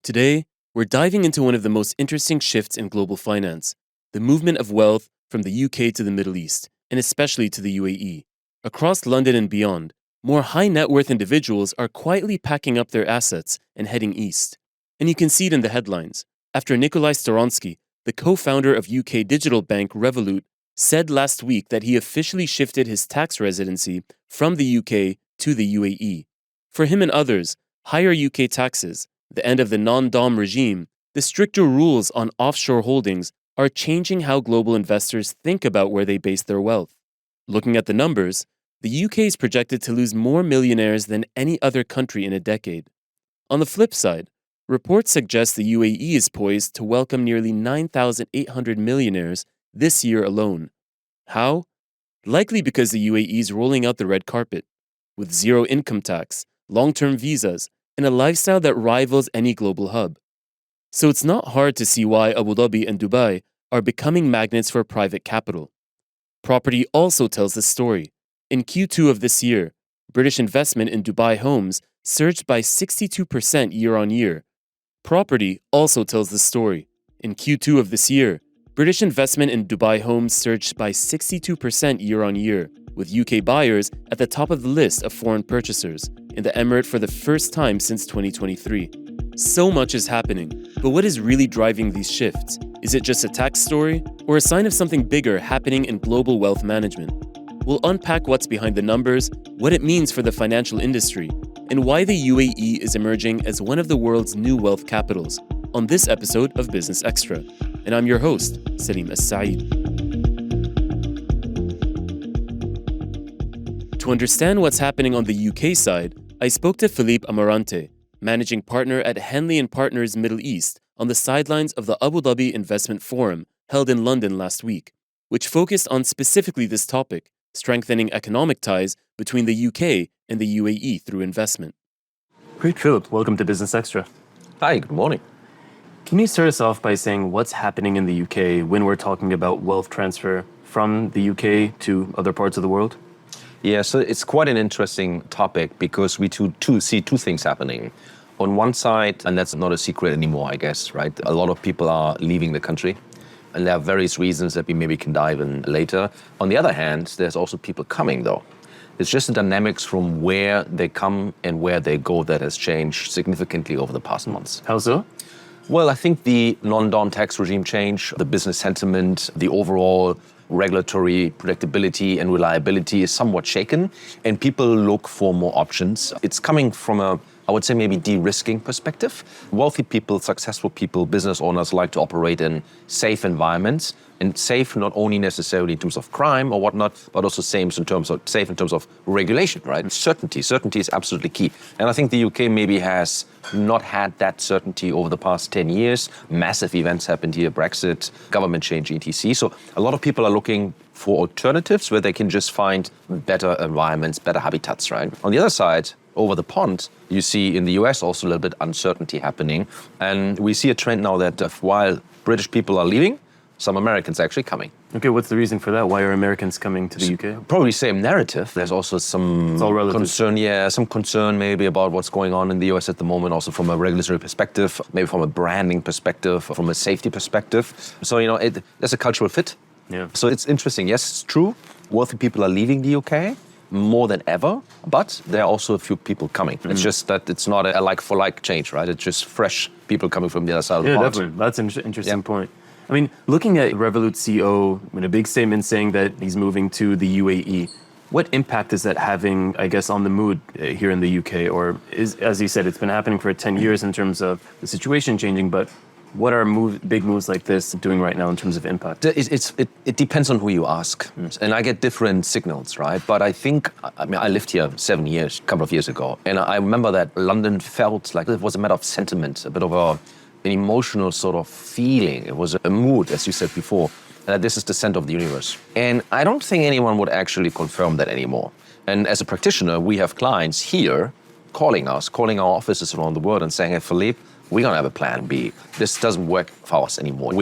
Today, we're diving into one of the most interesting shifts in global finance, the movement of wealth from the UK to the Middle East, and especially to the UAE. Across London and beyond, more high net worth individuals are quietly packing up their assets and heading east. And you can see it in the headlines, after Nikolai Stronsky, the co-founder of UK digital bank Revolut, said last week that he officially shifted his tax residency from the UK to the UAE. For him and others, higher UK taxes, the end of the non-dom regime, the stricter rules on offshore holdings are changing how global investors think about where they base their wealth. Looking at the numbers, the UK is projected to lose more millionaires than any other country in a decade. On the flip side, reports suggest the UAE is poised to welcome nearly 9,800 millionaires this year alone. How? Likely because the UAE is rolling out the red carpet, with zero income tax, long-term visas, and a lifestyle that rivals any global hub. So it's not hard to see why Abu Dhabi and Dubai are becoming magnets for private capital. Property also tells the story. In Q2 of this year, British investment in Dubai homes surged by 62% year-on-year. Property also tells the story. In Q2 of this year, British investment in Dubai homes surged by 62% year-on-year, with UK buyers at the top of the list of foreign purchasers in the emirate for the first time since 2023. So much is happening, but what is really driving these shifts? Is it just a tax story, or a sign of something bigger happening in global wealth management? We'll unpack what's behind the numbers, what it means for the financial industry, and why the UAE is emerging as one of the world's new wealth capitals on this episode of Business Extra. And I'm your host, Salim Essaid. To understand what's happening on the UK side, I spoke to Philippe Amarante, managing partner at Henley Partners Middle East, on the sidelines of the Abu Dhabi Investment Forum held in London last week, which focused on specifically this topic, strengthening economic ties between the UK and the UAE through investment. Great, Philip. Welcome to Business Extra. Hi, good morning. Can you start us off by saying what's happening in the UK when we're talking about wealth transfer from the UK to other parts of the world? Yeah, so it's quite an interesting topic because we see two things happening. On one side, and that's not a secret anymore, I guess, right? A lot of people are leaving the country, and there are various reasons that we maybe can dive in later. On the other hand, there's also people coming, though. It's just the dynamics from where they come and where they go that has changed significantly over the past months. How so? Well, I think the non-dom tax regime change, the business sentiment, the overall regulatory predictability and reliability is somewhat shaken, and people look for more options. It's coming from I would say maybe de-risking perspective. Wealthy people, successful people, business owners like to operate in safe environments, and safe not only necessarily in terms of crime or whatnot, but also safe in terms of regulation, right? Certainty is absolutely key. And I think the UK maybe has not had that certainty over the past 10 years. Massive events happened here, Brexit, government change, etc. So a lot of people are looking for alternatives where they can just find better environments, better habitats, right? On the other side, over the pond, you see in the US also a little bit uncertainty happening. And we see a trend now that while British people are leaving, some Americans are actually coming. Okay, what's the reason for that? Why are Americans coming to the UK? Probably same narrative. There's also some concern maybe about what's going on in the US at the moment, also from a regulatory perspective, maybe from a branding perspective, from a safety perspective. So, there's a cultural fit. Yeah. So it's interesting. Yes, it's true. Wealthy people are leaving the UK more than ever, but there are also a few people coming. Mm-hmm. It's just that it's not a like-for-like change, right? It's just fresh people coming from the other side of the pond. Yeah, definitely. That's an interesting point. I mean, looking at Revolut CEO in a big statement saying that he's moving to the UAE, what impact is that having, I guess, on the mood here in the UK? Or is, as you said, it's been happening for 10 years in terms of the situation changing, but what are big moves like this doing right now in terms of impact? It depends on who you ask. And I get different signals, right? But I lived here 7 years, a couple of years ago. And I remember that London felt like it was a matter of sentiment, a bit of an emotional sort of feeling. It was a mood, as you said before, that this is the center of the universe. And I don't think anyone would actually confirm that anymore. And as a practitioner, we have clients here calling our offices around the world and saying, hey, Philippe, we're going to have a plan B. This doesn't work for us anymore.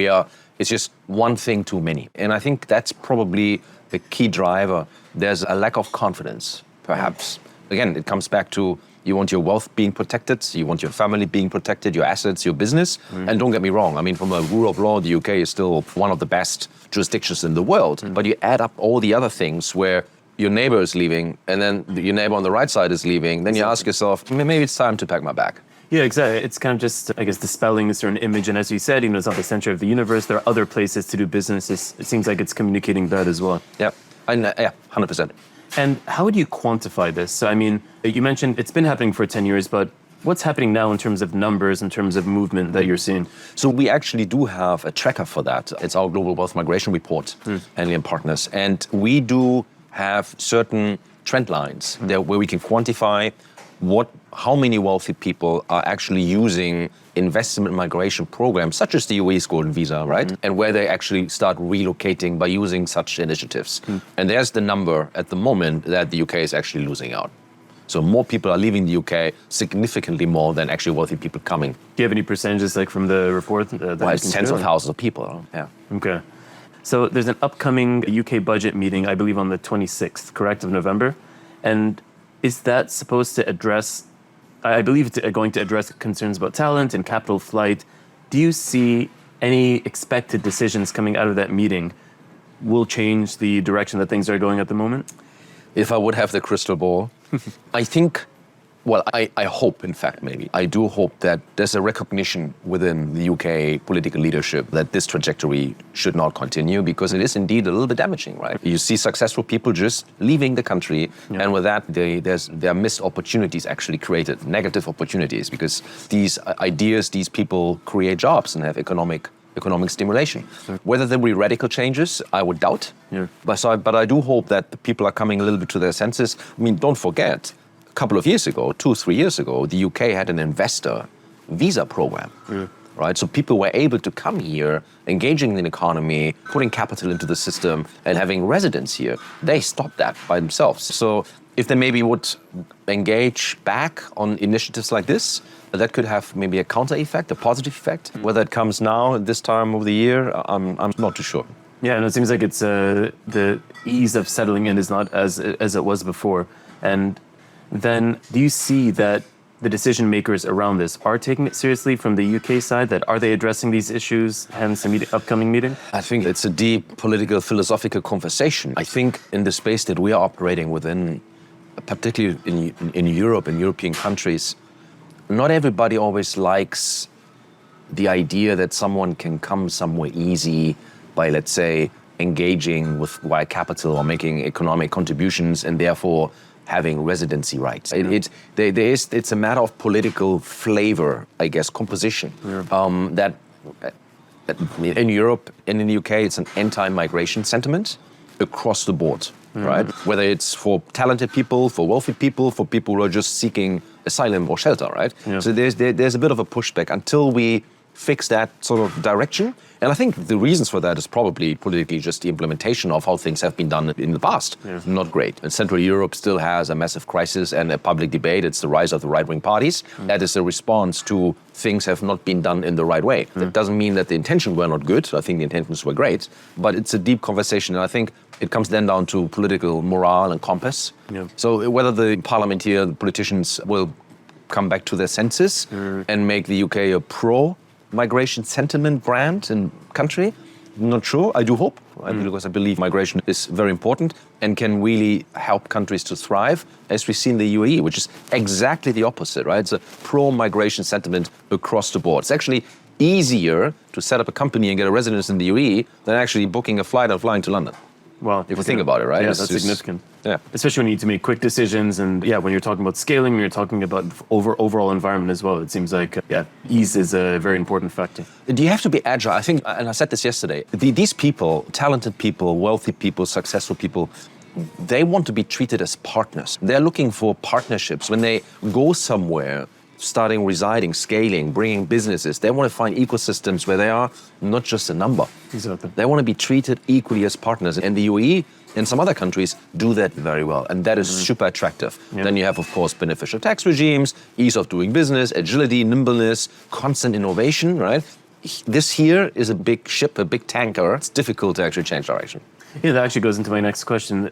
It's just one thing too many. And I think that's probably the key driver. There's a lack of confidence, perhaps. Again, it comes back to You want your wealth being protected. You want your family being protected, your assets, your business. And don't get me wrong. I mean, from a rule of law, the UK is still one of the best jurisdictions in the world. But you add up all the other things where your neighbor is leaving and then your neighbor on the right side is leaving. Then you ask yourself, maybe it's time to pack my bag. Yeah, exactly. It's kind of just, I guess, dispelling a certain image. And as you said, it's not the center of the universe. There are other places to do business. It seems like it's communicating that as well. Yeah, 100%. And how would you quantify this? So, I mean, you mentioned it's been happening for 10 years, but what's happening now in terms of numbers, in terms of movement that you're seeing? So we actually do have a tracker for that. It's our Global Wealth Migration Report, Henley Partners. And we do have certain trend lines there where we can quantify how many wealthy people are actually using investment migration programs, such as the UAE's Golden Visa, right? And where they actually start relocating by using such initiatives. And there's the number at the moment that the UK is actually losing out. So more people are leaving the UK, significantly more than actually wealthy people coming. Do you have any percentages like from the report? Well, it's tens of thousands of people. Yeah. Okay. So there's an upcoming UK budget meeting, I believe on the 26th, correct, of November? And is that supposed to address, I believe it's going to address concerns about talent and capital flight. Do you see any expected decisions coming out of that meeting will change the direction that things are going at the moment? If I would have the crystal ball, I think, well, I hope, in fact, maybe. I do hope that there's a recognition within the UK political leadership that this trajectory should not continue, because it is indeed a little bit damaging, right? You see successful people just leaving the country, and with that, there are missed opportunities actually created, negative opportunities, because these ideas, these people create jobs and have economic stimulation. Sure. Whether there will be radical changes, I would doubt. Yeah. But I do hope that the people are coming a little bit to their senses. I mean, don't forget, a couple of years ago, 2-3 years ago, the UK had an investor visa program, right? So people were able to come here, engaging in the economy, putting capital into the system, and having residence here. They stopped that by themselves. So if they maybe would engage back on initiatives like this, that could have maybe a counter effect, a positive effect. Whether it comes now at this time of the year, I'm not too sure. Yeah, and it seems like it's the ease of settling in is not as it was before. And then do you see that the decision makers around this are taking it seriously from the UK side? That are they addressing these issues, hence the upcoming meeting? I think it's a deep political, philosophical conversation. I think in the space that we are operating within, particularly in Europe and European countries, not everybody always likes the idea that someone can come somewhere easy by, let's say, engaging with via capital or making economic contributions and therefore having residency rights. It's a matter of political flavor, I guess, composition. That in Europe and in the UK, it's an anti-migration sentiment across the board, right? Whether it's for talented people, for wealthy people, for people who are just seeking asylum or shelter, right? Yeah. So there's a bit of a pushback until we fix that sort of direction. And I think the reasons for that is probably politically just the implementation of how things have been done in the past. Yeah. Not great. And Central Europe still has a massive crisis and a public debate. It's the rise of the right-wing parties. That is a response to things have not been done in the right way. That doesn't mean that the intentions were not good. I think the intentions were great. But it's a deep conversation. And I think it comes then down to political morale and compass. Yeah. So whether the parliamentarians, the politicians will come back to their senses and make the UK a pro-migration sentiment brand and country, I'm not sure. I do hope, because I believe migration is very important and can really help countries to thrive, as we see in the UAE, which is exactly the opposite, right? It's a pro-migration sentiment across the board. It's actually easier to set up a company and get a residence in the UAE than actually booking a flight and flying to London. Well, if you think about it, right? Yeah, that's significant. Yeah, especially when you need to make quick decisions, and when you're talking about scaling, when you're talking about overall environment as well. It seems like ease is a very important factor. You have to be agile. I think, and I said this yesterday. These people, talented people, wealthy people, successful people, they want to be treated as partners. They're looking for partnerships when they go somewhere. Starting residing, scaling, bringing businesses. They want to find ecosystems where they are not just a number. Exactly. They want to be treated equally as partners. And the UAE and some other countries do that very well. And that is super attractive. Yeah. Then you have, of course, beneficial tax regimes, ease of doing business, agility, nimbleness, constant innovation, right? This here is a big ship, a big tanker. It's difficult to actually change direction. Yeah, that actually goes into my next question.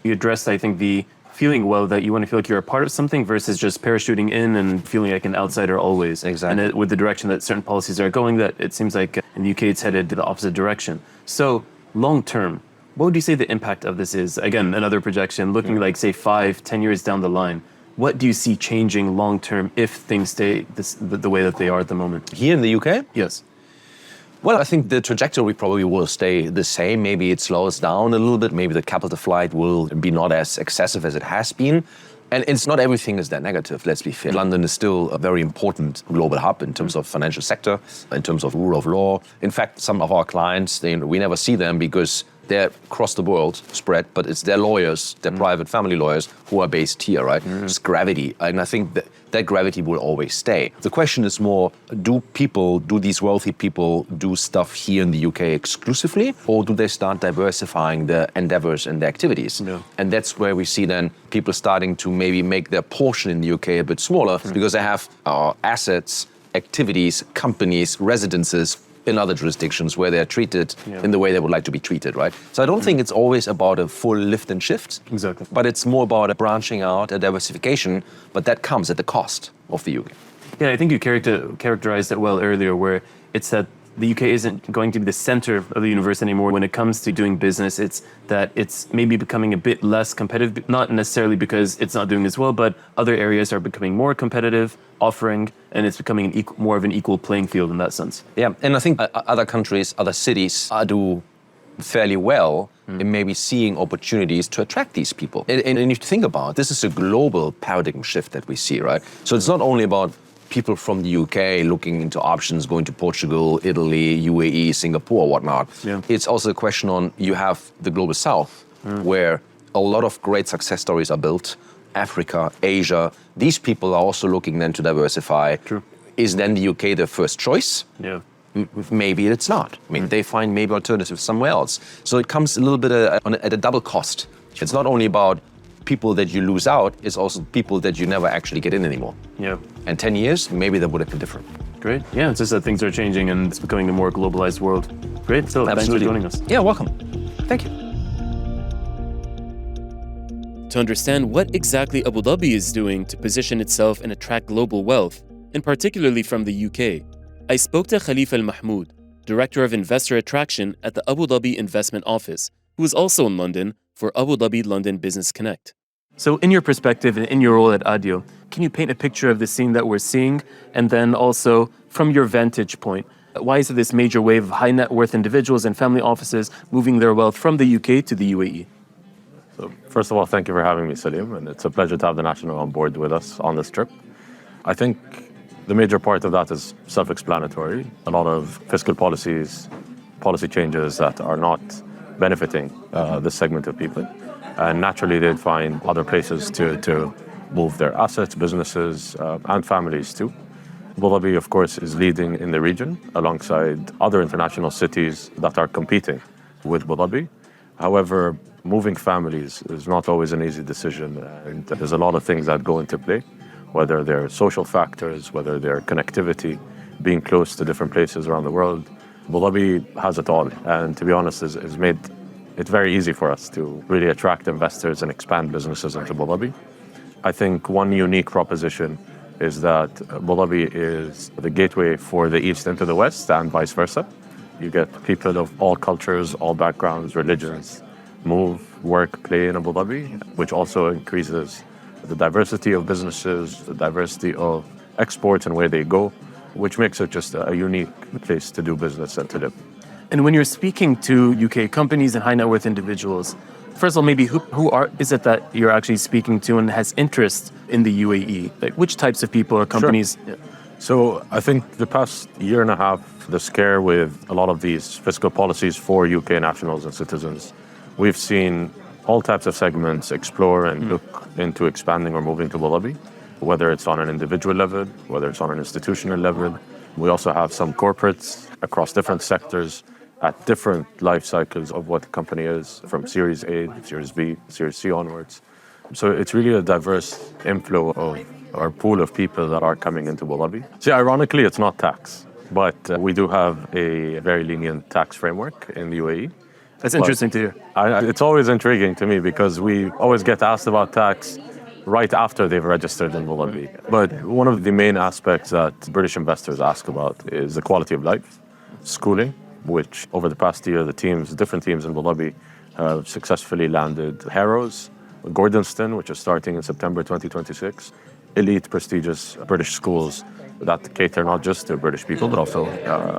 You addressed, I think, the feeling well that you want to feel like you're a part of something versus just parachuting in and feeling like an outsider always. Exactly. And with the direction that certain policies are going, that it seems like in the UK it's headed to the opposite direction. So long term, what would you say the impact of this is? Again, another projection, looking like say 5-10 years down the line. What do you see changing long term if things stay the way that they are at the moment? Here in the UK? Yes. Well, I think the trajectory probably will stay the same. Maybe it slows down a little bit. Maybe the capital flight will be not as excessive as it has been. And it's not everything is that negative, let's be fair. London is still a very important global hub in terms of financial sector, in terms of rule of law. In fact, some of our clients, we never see them because they're across the world spread, but it's their lawyers, their private family lawyers who are based here, right? It's gravity. And I think that gravity will always stay. The question is more, do these wealthy people do stuff here in the UK exclusively, or do they start diversifying their endeavors and their activities? Yeah. And that's where we see then people starting to maybe make their portion in the UK a bit smaller because they have assets, activities, companies, residences in other jurisdictions where they're treated in the way they would like to be treated, right? So I don't think it's always about a full lift and shift. Exactly. But it's more about a branching out, a diversification, but that comes at the cost of the UK. Yeah, I think you characterized it well earlier, where it's that the UK isn't going to be the center of the universe anymore when it comes to doing business. It's that it's maybe becoming a bit less competitive, not necessarily because it's not doing as well, but other areas are becoming more competitive, offering, and it's becoming more of an equal playing field in that sense. Yeah, and I think other countries, other cities do fairly well in maybe seeing opportunities to attract these people. And if you think about it, this is a global paradigm shift that we see, right? So it's not only about people from the UK looking into options, going to Portugal, Italy, UAE, Singapore, whatnot. Yeah. It's also a question on, you have the global south, where a lot of great success stories are built. Africa, Asia, these people are also looking then to diversify. True. Is then the UK their first choice? Yeah. Maybe it's not. I mean, they find maybe alternatives somewhere else. So it comes a little bit at a double cost. It's not only about people that you lose out, it's also people that you never actually get in anymore. Yeah. And 10 years, maybe that would have been different. Great. Yeah, it's just that things are changing and it's becoming a more globalized world. Great. So thanks for joining us. Yeah, welcome. Thank you. To understand what exactly Abu Dhabi is doing to position itself and attract global wealth, and particularly from the UK, I spoke to Khalif Al Mahmoud, Director of Investor Attraction at the Abu Dhabi Investment Office, who is also in London for Abu Dhabi London Business Connect. So in your perspective and in your role at ADIO, can you paint a picture of the scene that we're seeing? And then also, from your vantage point, why is it this major wave of high net worth individuals and family offices moving their wealth from the UK to the UAE? So first of all, thank you for having me, Salim, and it's a pleasure to have the National on board with us on this trip. I think the major part of that is self-explanatory. A lot of fiscal policies, policy changes that are not benefiting this segment of people. And naturally, they'd find other places to move their assets, businesses, and families too. Abu Dhabi, of course, is leading in the region alongside other international cities that are competing with Abu Dhabi. However, moving families is not always an easy decision, and there's a lot of things that go into play, whether they're social factors, whether they're connectivity, being close to different places around the world. Abu Dhabi has it all, and to be honest, has made it very easy for us to really attract investors and expand businesses into Abu Dhabi. I think one unique proposition is that Abu Dhabi is the gateway for the East into the West and vice versa. You get people of all cultures, all backgrounds, religions, move, work, play in Abu Dhabi, which also increases the diversity of businesses, the diversity of exports and where they go, which makes it just a unique place to do business and to live. And when you're speaking to UK companies and high net worth individuals, first of all, maybe who is it that you're actually speaking to and has interest in the UAE? Like which types of people or companies? Sure. Yeah. So I think the past year and a half, the scare with a lot of these fiscal policies for UK nationals and citizens, we've seen all types of segments explore and look into expanding or moving to Abu Dhabi, whether it's on an individual level, whether it's on an institutional level. We also have some corporates across different sectors at different life cycles of what the company is, from Series A, Series B, Series C onwards. So it's really a diverse inflow of our pool of people that are coming into Abu Dhabi. See, ironically, it's not tax, but we do have a very lenient tax framework in the UAE. That's interesting to hear. It's always intriguing to me because we always get asked about tax right after they've registered in Abu Dhabi. But one of the main aspects that British investors ask about is the quality of life, schooling, which over the past year, different teams in Abu Dhabi have successfully landed Harrows, Gordonston, which is starting in September 2026, elite, prestigious British schools that cater not just to British people, but also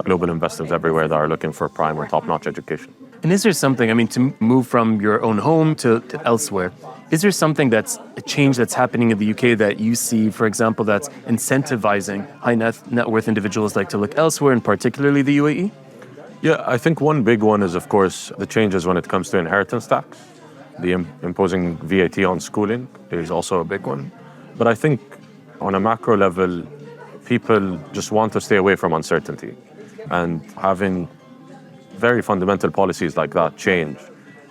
global investors everywhere that are looking for prime or top-notch education. And is there something, to move from your own home to elsewhere, is there something that's a change that's happening in the UK that you see, for example, that's incentivizing high net worth individuals like to look elsewhere, and particularly the UAE? Yeah, I think one big one is, of course, the changes when it comes to inheritance tax. The imposing VAT on schooling is also a big one. But I think on a macro level, people just want to stay away from uncertainty. And having very fundamental policies like that change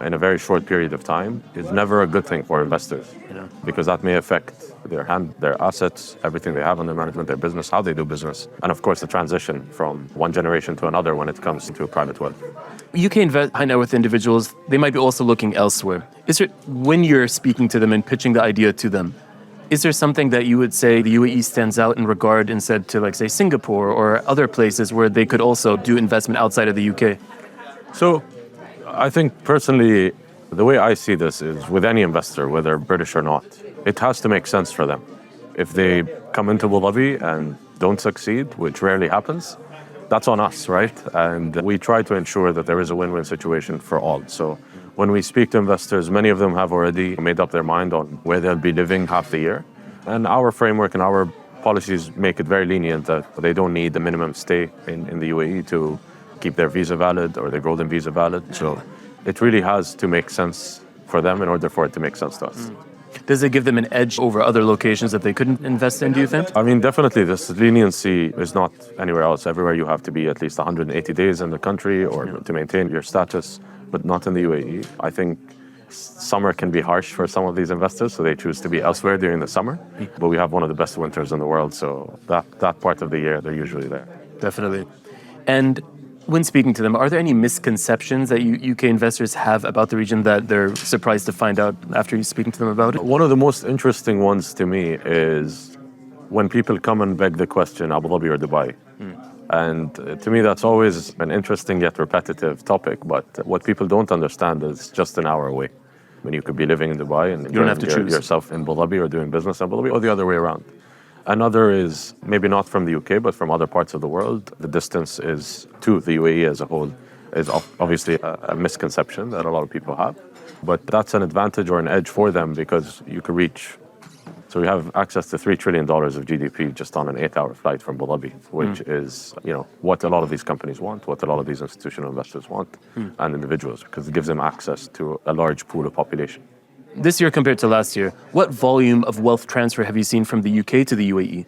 in a very short period of time is never a good thing for investors, because that may affect their assets, everything they have under management, their business, how they do business, and of course the transition from one generation to another when it comes to private wealth. UK high net worth individuals, they might be also looking elsewhere. When you're speaking to them and pitching the idea to them, is there something that you would say the UAE stands out in regard instead to, like, say, Singapore or other places where they could also do investment outside of the UK? So I think personally, the way I see this is with any investor, whether British or not, it has to make sense for them. If they come into Abu Dhabi and don't succeed, which rarely happens, that's on us, right? And we try to ensure that there is a win-win situation for all. So when we speak to investors, many of them have already made up their mind on where they'll be living half the year. And our framework and our policies make it very lenient that they don't need the minimum stay in the UAE to keep their visa valid or their golden visa valid. So it really has to make sense for them in order for it to make sense to us. Does it give them an edge over other locations that they couldn't invest in, do you think? Definitely this leniency is not anywhere else. Everywhere you have to be at least 180 days in the country or to maintain your status, but not in the UAE. I think summer can be harsh for some of these investors, so they choose to be elsewhere during the summer. But we have one of the best winters in the world, so that part of the year, they're usually there. Definitely. And when speaking to them, are there any misconceptions that UK investors have about the region that they're surprised to find out after you speaking to them about it? One of the most interesting ones to me is when people come and beg the question, Abu Dhabi or Dubai. And to me, that's always an interesting yet repetitive topic. But what people don't understand is just an hour away. You could be living in Dubai and you don't have to choose yourself in Abu Dhabi or doing business in Abu Dhabi, or the other way around. Another is maybe not from the UK, but from other parts of the world. The distance is to the UAE as a whole is obviously a misconception that a lot of people have. But that's an advantage or an edge for them because you could reach. So we have access to $3 trillion of GDP just on an 8-hour flight from Abu Dhabi, which is, what a lot of these companies want, what a lot of these institutional investors want, and individuals, because it gives them access to a large pool of population. This year compared to last year, what volume of wealth transfer have you seen from the UK to the UAE?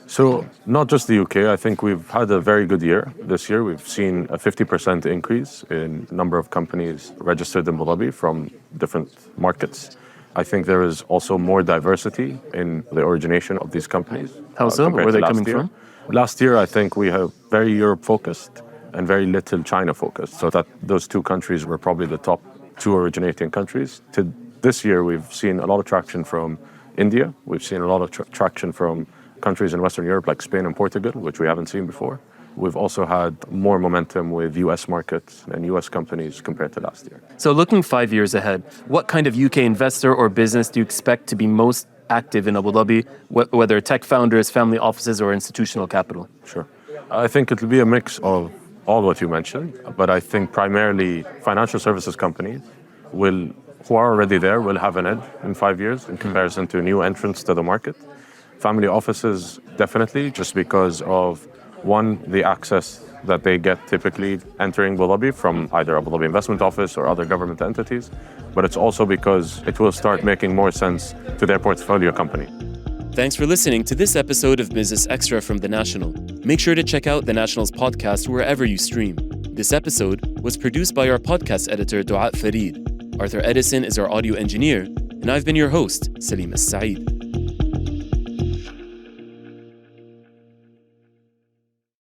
So not just the UK, I think we've had a very good year this year. We've seen a 50% increase in number of companies registered in Abu Dhabi from different markets. I think there is also more diversity in the origination of these companies. How so? Where are they coming from? Last year, I think we have very Europe-focused and very little China-focused. So that those two countries were probably the top two originating countries. To this year, we've seen a lot of traction from India. We've seen a lot of traction from countries in Western Europe like Spain and Portugal, which we haven't seen before. We've also had more momentum with US markets and US companies compared to last year. So looking 5 years ahead, what kind of UK investor or business do you expect to be most active in Abu Dhabi, whether tech founders, family offices, or institutional capital? Sure. I think it'll be a mix of all what you mentioned, but I think primarily financial services companies who are already there will have an edge in 5 years in comparison to new entrants to the market. Family offices, definitely, just because of one, the access that they get typically entering Abu Dhabi from either Abu Dhabi Investment Office or other government entities, but it's also because it will start making more sense to their portfolio company. Thanks for listening to this episode of Business Extra from The National. Make sure to check out The National's podcast wherever you stream. This episode was produced by our podcast editor, Du'a Farid. Arthur Edison is our audio engineer, and I've been your host, Salim Essaid.